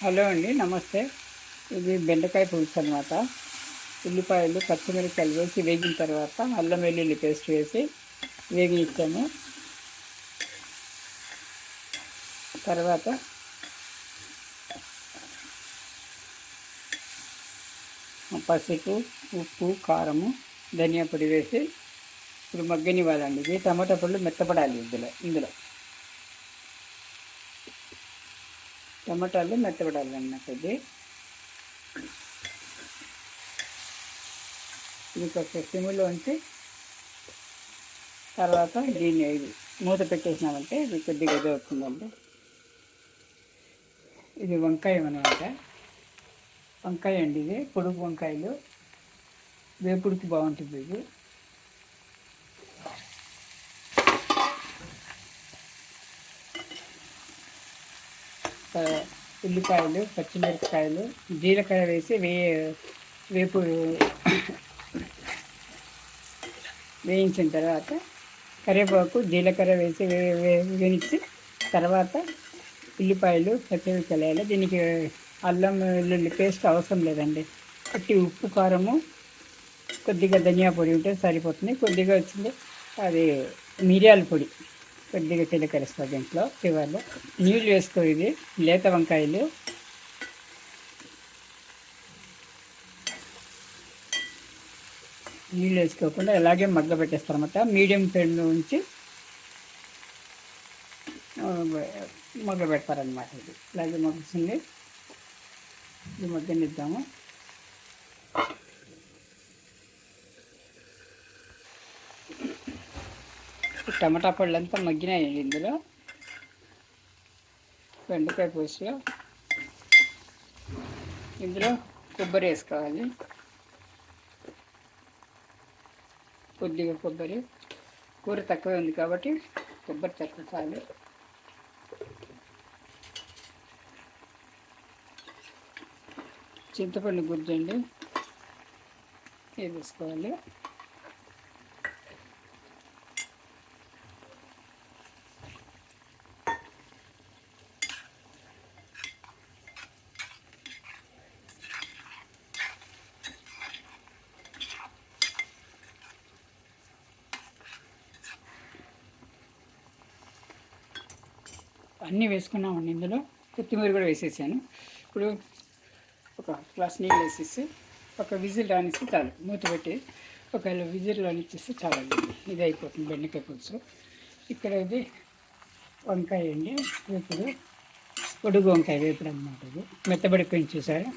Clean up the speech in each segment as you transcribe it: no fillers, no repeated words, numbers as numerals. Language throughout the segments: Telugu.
హలో అండి, నమస్తే. ఇది బెండకాయ పులుసు అనమాట. ఉల్లిపాయలు పచ్చిమిరపకాయలు వేసి వేగిన తర్వాత అల్లం వెల్లుల్లి పేస్ట్ వేసి వేగించాము. తర్వాత పసుపు, ఉప్పు, కారము, ధనియా పొడి వేసి ఇప్పుడు మగ్గనివ్వాలండి. ఇది టమాటా పళ్ళు మెత్తపడాలి. ఇందులో టమాటాలు మెత్తపడాలి అన్నట్టు. ఇది కొంచెం సిమ్లో ఉంచి తర్వాత దీన్ని మూత పెట్టేసినామంటే ఇది కొద్దిగా ఇది అవుతుందండి. ఇది వంకాయ అనమాట. వంకాయ అండి, ఇది పొడుగు వంకాయలు, వేపుడికి బాగుంటుంది. ఇది ఉల్లిపాయలు, పచ్చిమిరపకాయలు, జీలకర్ర వేసి వేయించిన తర్వాత కరివేపాకు, జీలకర్ర వేసి వేయించి తర్వాత ఉల్లిపాయలు, పచ్చిమిరపకాయలు. దీనికి అల్లం వెల్లుల్లి పేస్ట్ అవసరం లేదండి. కొద్ది ఉప్పు, కారము, కొద్దిగా ధనియా పొడి ఉంటే సరిపోతుంది. కొద్దిగా వచ్చింది అది మిరియాల పొడి, కొద్దిగా చిలకరిస్తుంది దీంట్లో. చివరిలో నీళ్ళు వేసుకో. ఇది లేత వంకాయలు. నీళ్ళు వేసుకోకుండా అలాగే మగ్గ పెట్టేస్తారన్నమాట. మీడియం ఫ్లేమ్లో ఉంచి మగ్గ పెడతారనమాట. ఇది అలాగే మగ్గుతుంది. ఇది మగ్గనిద్దాము. టమాటా పళ్ళు అంతా మగ్గినాయండి. ఇందులో బెండకాయ పులుసులో ఇందులో కొబ్బరి వేసుకోవాలి. కొద్దిగా కొబ్బరి, కూర తక్కువ ఉంది కాబట్టి కొబ్బరి తక్కువ. చింతపండు గుజ్జండి వేసుకోవాలి. అన్నీ వేసుకున్నామండి. ఇందులో కొత్తిమీర కూడా వేసేసాను. ఇప్పుడు ఒక గ్లాస్ నీళ్ళు వేసేసి ఒక విజిల్ రానిస్తే చాలు. మూత పెట్టి ఒకవేళ విజిల్ రానిచ్చేస్తే చాలు. ఇది అయిపోతుంది బెండకాయ పులుసు. ఇక్కడ ఇది వంకాయ అండి, వేపుడు, పొడుగు వంకాయ వేపుడు అన్నమాట. ఇది మెత్తబడిపోయింది చూసారా,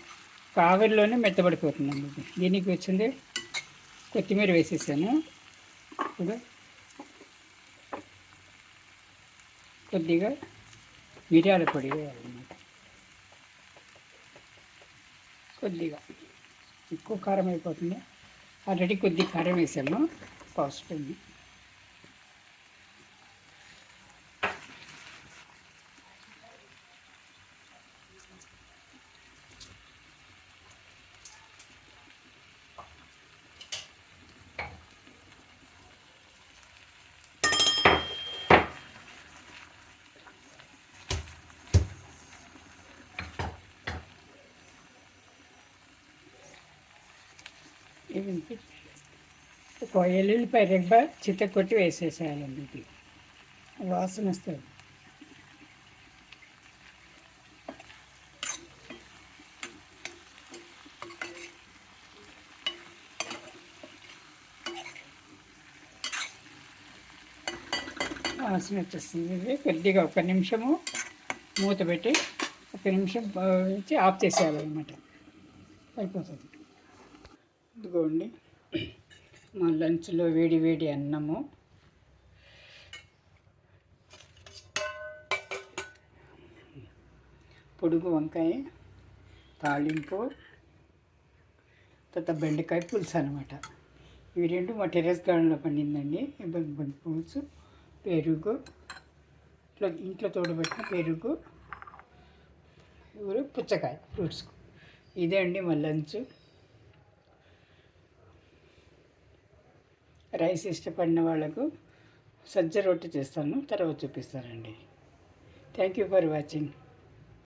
ఆవిరిలోనే మెత్తబడిపోతుందండి. ఇది దీనికి వచ్చింది కొత్తిమీర వేసేసాను. ఇప్పుడు కొద్దిగా మిరియాల పొడి వేయాలన్నమాట. కొద్దిగా ఎక్కువ కారం అయిపోతుంది. ఆల్రెడీ కొద్దిగా కారం వేసాము. పసుపు, ఒక ఎల్లుల్లిపాయ రెబ్బ చిత్త కొట్టి వేసేసేయాలండి. ఇది వాసన వస్తుంది. వాసన వచ్చేస్తుంది. ఇది కొద్దిగా ఒక నిమిషము మూత పెట్టి ఒక నిమిషం నుంచి ఆఫ్ చేసేయాలన్నమాట. అయిపోతుంది. ఇదిగోండి మా లంచ్లో వేడి వేడి అన్నము, పొడుగు వంకాయ తాళింపు, తర్వాత బెండకాయ పులుసు అనమాట. ఇవి రెండు మా టెర్రస్ గార్డెన్లో పండిందండి. పులుసు, పెరుగు, ఇంట్లో తోడబెట్టిన పెరుగు, పుచ్చకాయ ఫ్రూట్స్. ఇదే అండి మా లంచ్. రైస్ ఇష్టపడిన వాళ్ళకు సజ్జ రొట్టె చేస్తాను, తర్వాత చూపిస్తానండి. Thank you for watching.